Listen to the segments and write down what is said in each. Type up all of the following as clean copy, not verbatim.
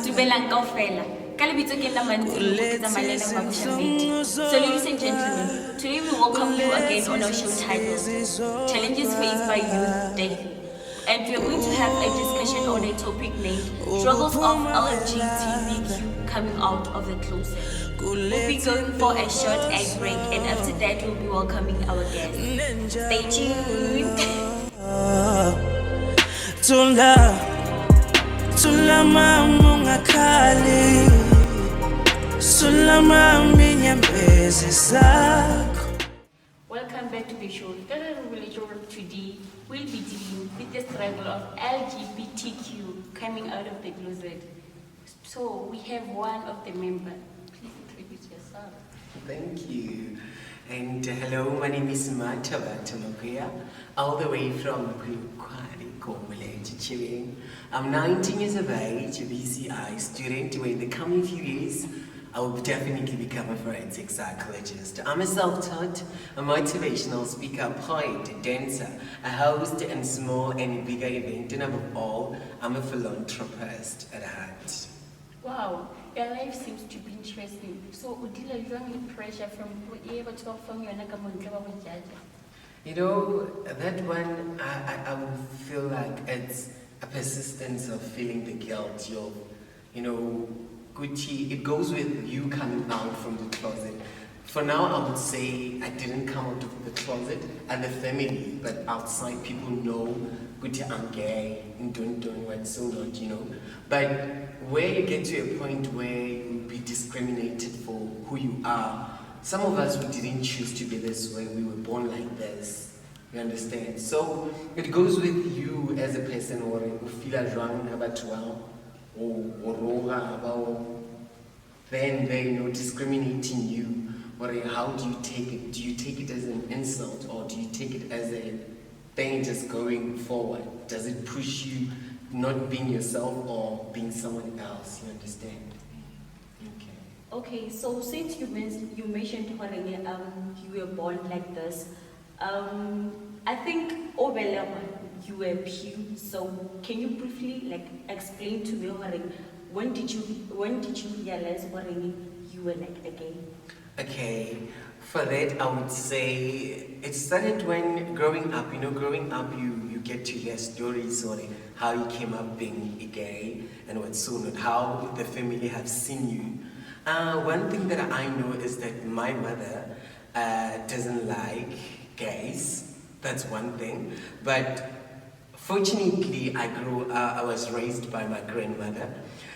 Dumelang kaofela. Ka lebitso ke nna Mantsini, ke tsamayang Mabushamedi. So ladies and gentlemen, today we welcome you again on our show titled Challenges Faced by Youth Daily. And we are going to have a discussion on a topic named Struggles of LGBTQ coming out of the closet. We'll be going for a short ad break, and after that we'll be welcoming our guests. Stay tuned. Sulama mungakhali Sulama minyembezi sakho. Welcome back to the show. Today we'll be dealing with the struggle of LGBTQ coming out of the closet. So we have one of the members. Please introduce yourself. Thank you. And hello, my name is Mataba Tamakuya, all the way from Kukwari, Komule, I'm 19 years of age, a BCI student, where in the coming few years, I will definitely become a forensic psychologist. I'm a self-taught, a motivational speaker, poet, dancer, a host and small and bigger event, and above all, I'm a philanthropist at heart. Wow, your life seems to be interesting. So, would you like any pressure from whoever to from your judge? You know, that one, I would feel like it's a persistence of feeling the guilt. You know, Gucci, it goes with you coming out from the closet. For now, I would say I didn't come out of the closet and the family, but outside people know Gucci, I'm gay, and don't what so not, you know. But where you get to a point where you'll be discriminated for who you are, some of us, we didn't choose to be this way, we were born like this, you understand? So it goes with you as a person, or you feel wrong about or then they're discriminating you, or how do you take it? Do you take it as an insult, or do you take it as a thing just going forward? Does it push you not being yourself or being someone else, you understand? Okay, so since you mentioned you were born like this, I think you were pew. So can you briefly explain to me when did you realize you were gay? Okay, for that I would say it started when growing up. You know, growing up you get to hear stories on how you came up being gay and what's so not, how the family have seen you. One thing that I know is that my mother doesn't like gays. That's one thing. But fortunately, I was raised by my grandmother.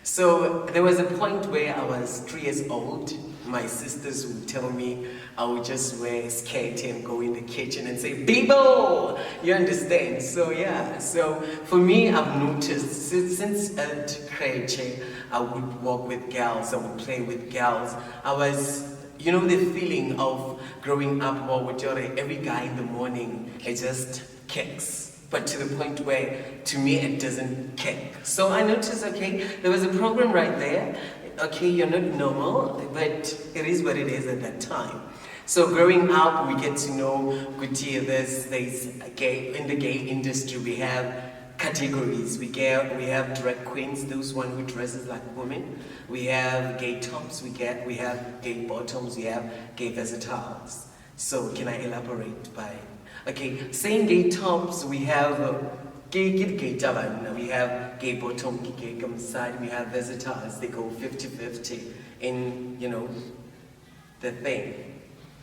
So there was a point where I was 3 years old. My sisters would tell me I would just wear a skirt and go in the kitchen and say, Bibo! You understand? So yeah, so for me, I've noticed since at Kreche, I would walk with girls, I would play with girls. I was, you know, the feeling of growing up, every guy in the morning, it just kicks. But to the point where, to me, it doesn't kick. So I noticed, okay, there was a problem right there. Okay, you're not normal, but it is what it is at that time. So growing up, we get to know, there's gay, in the gay industry, we have categories. We have drag queens, those one who dresses like women. We have gay tops, we have gay bottoms, we have gay versatiles. So can I elaborate by? Okay, saying gay tops, we have gay taban, we have gay bottom, gay side, we have versatiles, they go 50-50 in, you know, the thing.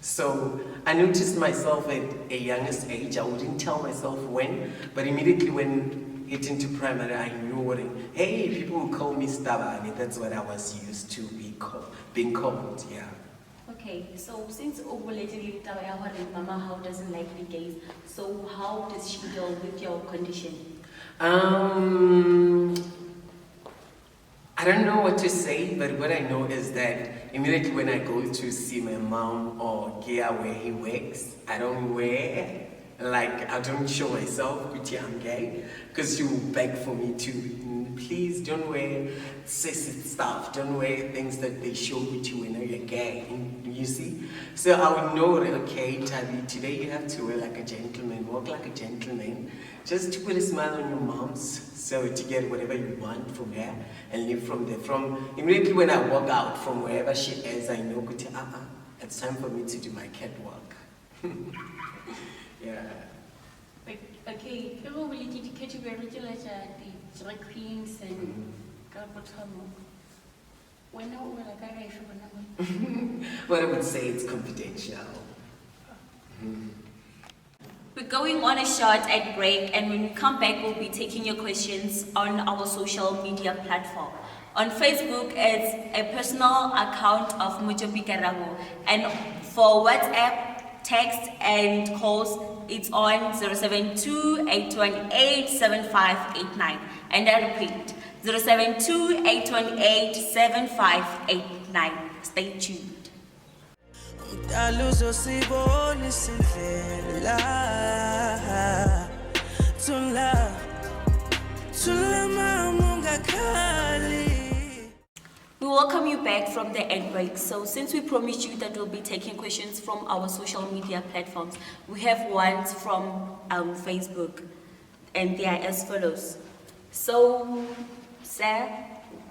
So I noticed myself at a youngest age. I wouldn't tell myself when, but immediately when it into primary, I knew what hey, people will call me Stabani. That's what I was used to being called, yeah. Okay, so since Mama how doesn't like the gays, so how does she deal with your condition? I don't know what to say, but what I know is that immediately when I go to see my mom or Gia where he works, I don't wear Like, I don't show myself, Kuti, I'm gay, because she will beg for me to, please don't wear sexy stuff, don't wear things that they show you when you're gay, you see? So I would know that, okay, Tabi, today you have to wear like a gentleman, walk like a gentleman, just to put a smile on your moms, so to get whatever you want from her, and live from there. From immediately when I walk out from wherever she is, I know, Kuti, it's time for me to do my catwalk. Yeah. Okay, people will dedicate to very the drag queens and Galbotamo. When I will like Well, I would say it's confidential. We're going on a short ad break, and when we come back, we'll be taking your questions on our social media platform. On Facebook, it's a personal account of Mujobi Karabo, and for WhatsApp, text and calls, it's on 072-818-7589. And I repeat, 072-818-7589. Stay tuned. We welcome you back from the ad break. So since we promised you that we'll be taking questions from our social media platforms, we have ones from Facebook, and they are as follows. So, sir,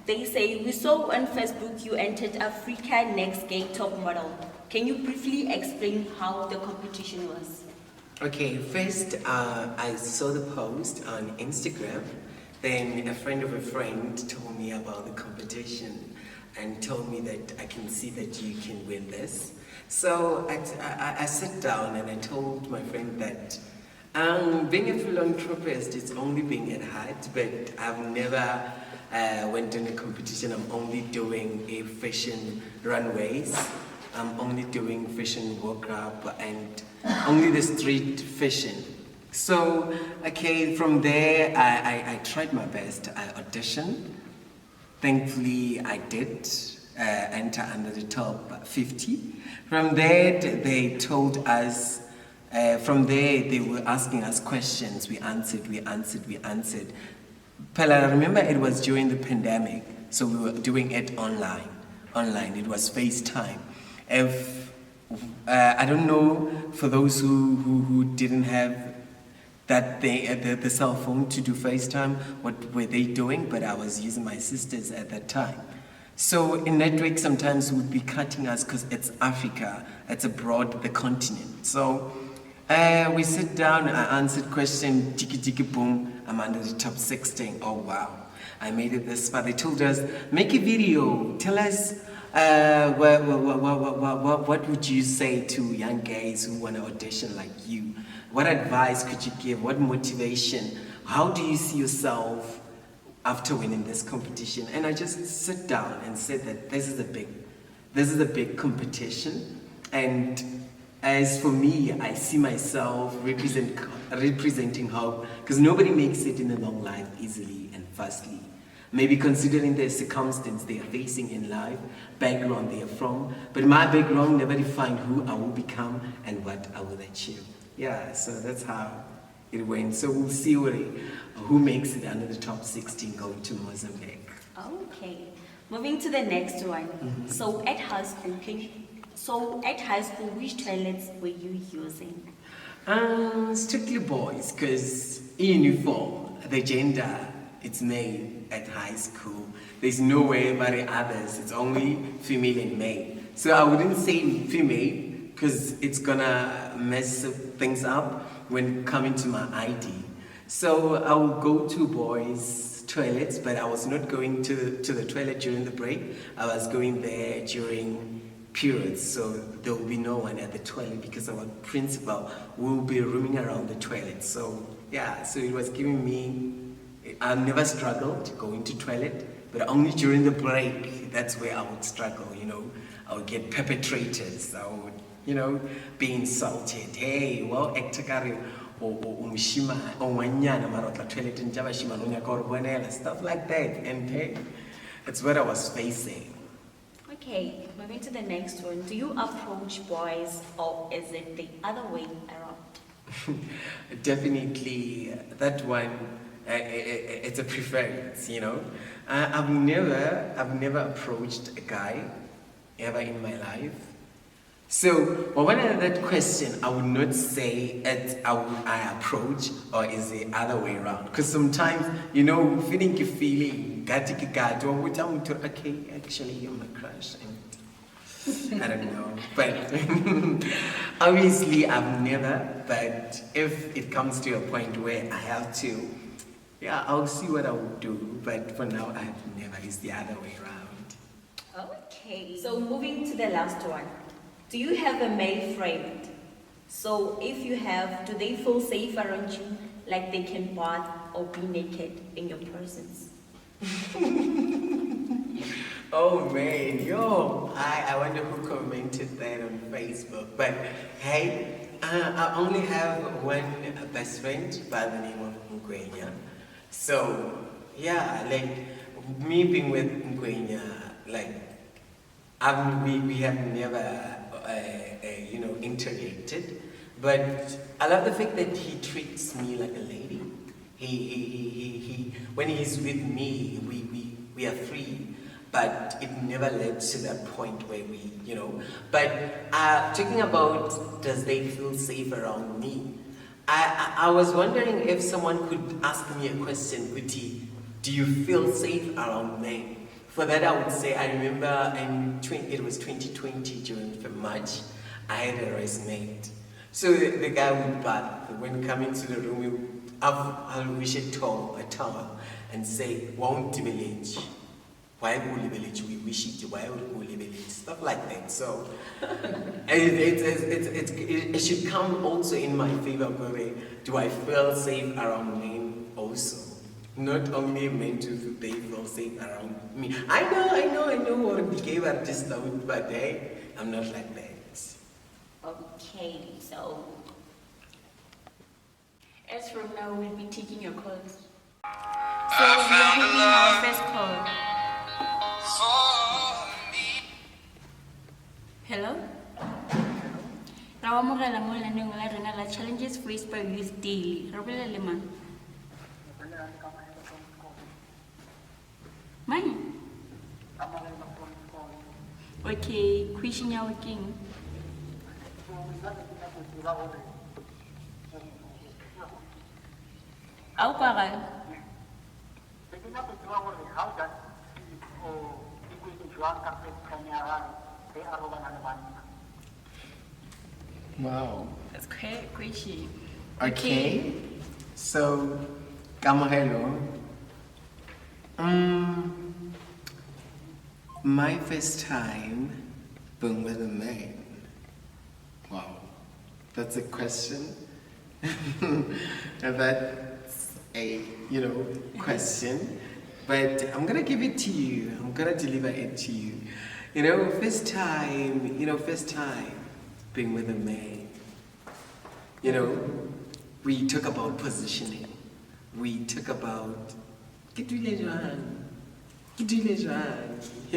they say, we saw on Facebook you entered Africa Next Gay Top Model. Can you briefly explain how the competition was? Okay, first I saw the post on Instagram. Then a friend of a friend told me about the competition and told me that I can see that you can win this. So I sat down and I told my friend that being a philanthropist, it's only being at heart, but I've never went in a competition. I'm only doing a fashion runways. I'm only doing fashion workup and only the street fashion. So, okay, from there, I tried my best. I auditioned. Thankfully, I did enter under the top 50. From there, they told us, from there, they were asking us questions. We answered. Pella, I remember it was during the pandemic, so we were doing it online. It was FaceTime. If I don't know, for those who didn't have that the cell phone to do FaceTime, what were they doing? But I was using my sisters at that time. So in network, sometimes would be cutting us because it's Africa, it's abroad, the continent. So we sit down, I answered question, tiki boom, I'm under the top 16. Oh wow, I made it this far. They told us, make a video, tell us what would you say to young guys who want to audition like you? What advice could you give? What motivation? How do you see yourself after winning this competition? And I just sit down and said that this is a big competition. And as for me, I see myself representing hope, because nobody makes it in a long life easily and fastly. Maybe considering the circumstance they are facing in life, background they are from, but my background never defined who I will become and what I will achieve. Yeah, so that's how it went. So we'll see who makes it under the top 16 going to Mozambique. Okay, moving to the next one. Mm-hmm. So at high school, which toilets were you using? Strictly boys, because uniform, the gender, it's male at high school. There's no way about the others. It's only female and male. So I wouldn't say female, because it's gonna mess things up when coming to my ID. So I will go to boys' toilets, but I was not going to the toilet during the break. I was going there during periods, so there will be no one at the toilet because our principal will be roaming around the toilet. So yeah, so it was giving me, I never struggled going to toilet, but only during the break, that's where I would struggle, I would get perpetrators, I would, be insulted. Hey, well, stuff like that. And hey, it's what I was facing. Okay, moving to the next one. Do you approach boys or is it the other way around? Definitely, that one, it's a preference, you know. I've never approached a guy ever in my life. So, but when I had that question, I would not say it, I approach, or is the other way around. Because sometimes, you know, feeling you feeling, okay, actually, you're my crush. And I don't know. But obviously, I've never. But if it comes to a point where I have to, yeah, I'll see what I will do. But for now, I have never. It's the other way around. Okay, so moving to the last one. Do you have a male friend? So if you have, do they feel safe around you, like they can bath or be naked in your presence? Oh man, yo, I wonder who commented that on Facebook. But hey, I only have one best friend by the name of Ngwenya. So yeah, like me being with Ngwenya, like we have never interacted, but I love the fact that he treats me like a lady. He when he's with me, we are free, but it never led to that point where we, But talking about does they feel safe around me? I was wondering if someone could ask me a question, Kuti, do you feel safe around men? For that, I would say, I remember it was 2020 during March, I had a race mate. So the guy would bath. When coming to the room, I'll wish a towel and say, won't village. Why would village? We wish it. Why would village? Stuff like that. So it should come also in my favor. Where do I feel safe around men also? Not only men to they feel safe around me. I know what the gay artist out, but hey, I'm not like that. Okay, so as from now we'll be taking your calls. So we are having our first call. Hello? Ra amogela mo lenaneng la rena la challenges faced by youth daily. Re bolele mang? Mine? Okay, question ya working. Au kwa ga? Wow. That's quite question. Okay. So, Kamahelo. My first time being with a man. Wow. That's a question. That's a, question. But I'm gonna give it to you. I'm gonna deliver it to you. First time being with a man. We talk about positioning. We talk about you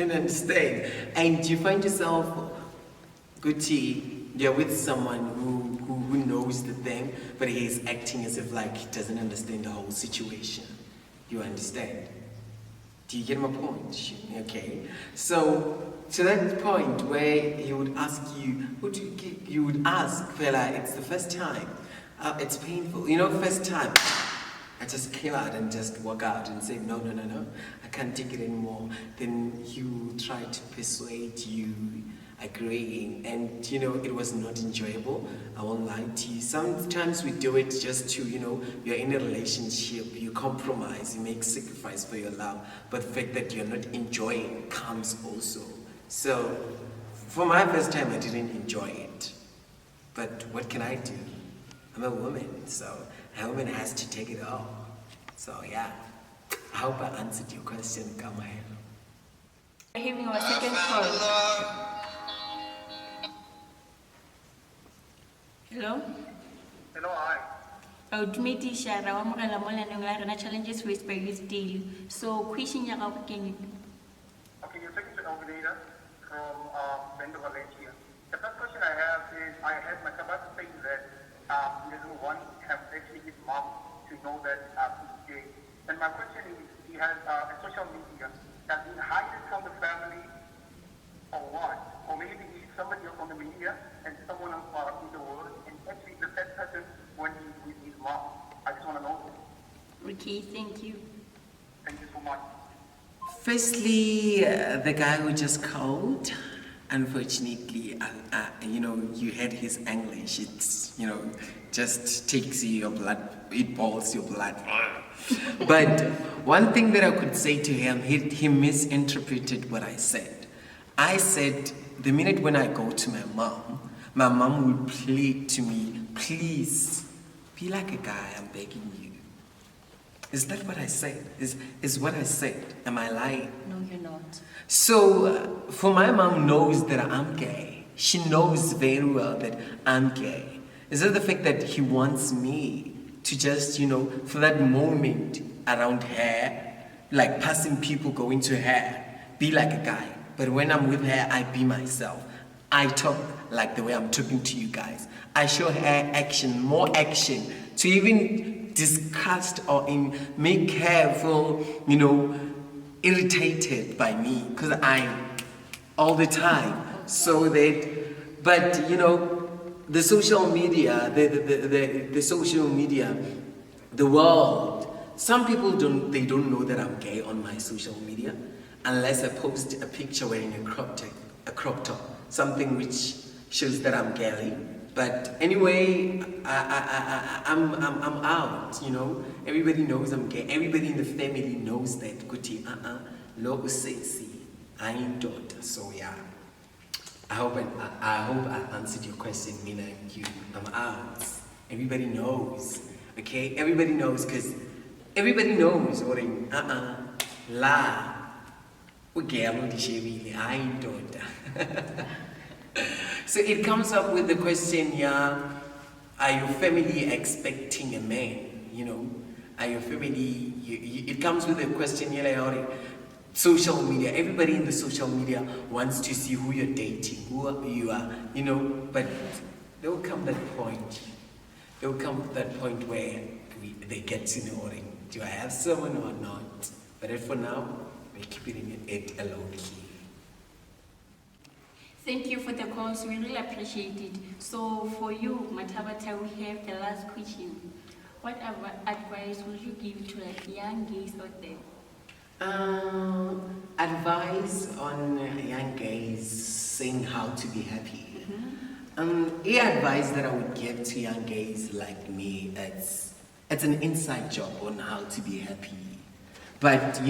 understand? And you find yourself, Gucci, you're with someone who knows the thing, but he's acting as if like he doesn't understand the whole situation. You understand? Do you get my point? Okay. So to that point where he would ask you, you would ask, fella, it's the first time. It's painful. First time. I just came out and just walk out and say, no, I can't take it anymore. Then you try to persuade you, agreeing, and it was not enjoyable. I won't lie to you. Sometimes we do it just to, you're in a relationship, you compromise, you make sacrifice for your love, but the fact that you're not enjoying comes also. So, for my first time, I didn't enjoy it. But what can I do? I'm a woman, so a woman has to take it all. So yeah, I hope I answered your question, Kamahelo. We're having our second call. Hello? Hello, hi. Ultimate Shara, wa mogela mo lenaneng la rena challenges faced by youth daily. So question ya gago ke eng? Okay, you're talking to Alveda from Bendo, Valencia. The first question I have is, I had my Kabbat saying that he doesn't want actually his mom to know that he's gay. And my question is, he has a social media that's been hidden from the family or what? Or maybe he's somebody else on the media and someone else in the world, and actually the third person when he's with his mom. I just want to know this. Okay, thank you. Thank you so much. Firstly, the guy who just called, unfortunately, you heard his English. It's, just takes your blood, it boils your blood. But one thing that I could say to him, he misinterpreted what I said. I said, the minute when I go to my mom will plead to me, please, be like a guy, I'm begging you. Is that what I said? Is what I said? Am I lying? No, you're not. So, for my mom knows that I'm gay. She knows very well that I'm gay. Is that the fact that he wants me to just, for that moment around her, like passing people going to her, be like a guy. But when I'm with her, I be myself. I talk like the way I'm talking to you guys. I show her action, more action, to even disgust or make her feel, irritated by me, because I'm all the time. So that, but the social media, the social media, the world, some people don't know that I'm gay on my social media, unless I post a picture wearing a crop top, something which shows that I'm gay. But anyway, I'm out, Everybody knows I'm gay. Everybody in the family knows that. Kuti, lo sexy, I ain't daughter. So yeah, I hope I answered your question, Mina and you. I'm out. Everybody knows, okay? Everybody knows, because everybody knows. Or la, I ain't daughter. So it comes up with the question, are your family expecting a man? Are your family, it comes with the question, social media. Everybody in the social media wants to see who you're dating, who you are, but there will come that point. There will come that point where they get to know, do I have someone or not? But for now, we're keeping it a low key. Thank you for the calls. We really appreciate it. So for you, Matabata, we have the last question. What advice would you give to young gays out there? Advice on young gays saying how to be happy. The advice that I would give to young gays like me, it's an inside job on how to be happy. But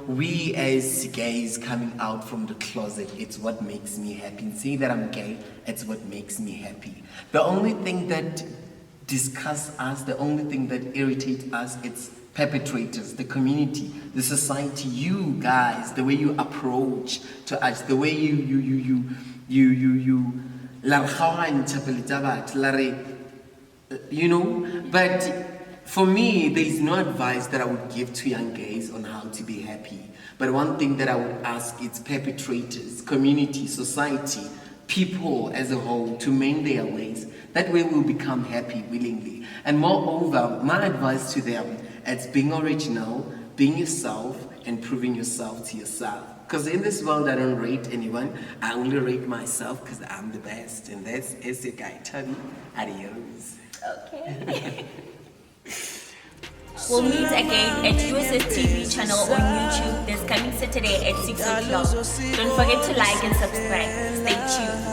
we as gays coming out from the closet, it's what makes me happy. And saying that I'm gay, it's what makes me happy. The only thing that disgusts us, the only thing that irritates us, it's perpetrators, the community, the society, you guys, the way you approach to us, the way but for me, there is no advice that I would give to young gays on how to be happy. But one thing that I would ask is perpetrators, community, society, people as a whole to mend their ways. That way we'll become happy willingly. And moreover, my advice to them is being original, being yourself, and proving yourself to yourself. Because in this world, I don't rate anyone. I only rate myself because I'm the best. And that's it, guy. Tabi, adios. Okay. We'll meet again at USS TV channel on YouTube this coming Saturday at 6 o'clock. Don't forget to like and subscribe. Stay tuned.